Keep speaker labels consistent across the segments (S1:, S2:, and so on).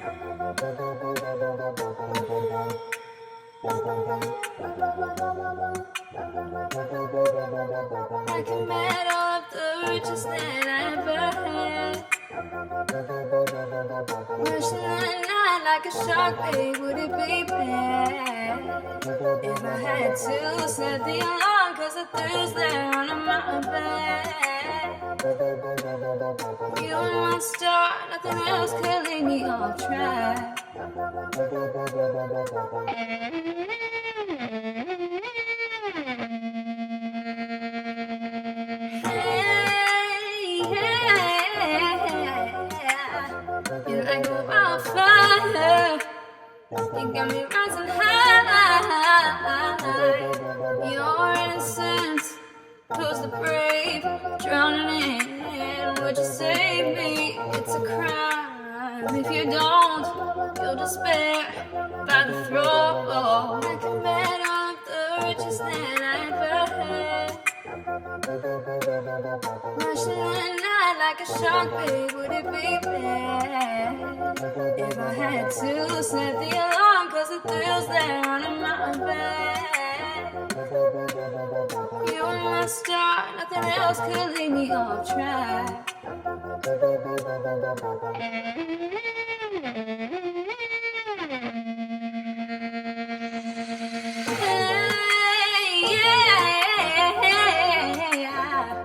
S1: I can met all of the riches that I ever had. Wishing that night like a shark, babe, would it be bad if I had to set the alarm? Cause the thrills there on my bed. You were my star, nothing else could lead me off track. You're like a wildfire. You got me rising high. Your innocence pulls the brave, drowning in. Would you save me? It's a crime. If you don't, you'll despair by the throat. I can bet all of the riches that I ever had. Rushing at night like a shark, babe, would it be bad if I had to set the alarm? Cause the thrills there on my bed. You were my star, nothing else could lead me off track.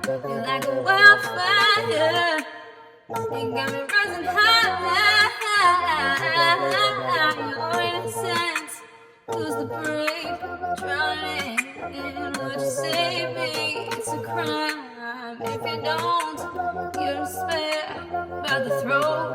S1: You're like a wildfire. You got me rising high. Your innocence lose the brave, drowning in. Would you save me? It's a crime. If you don't, you'll despair by the throat.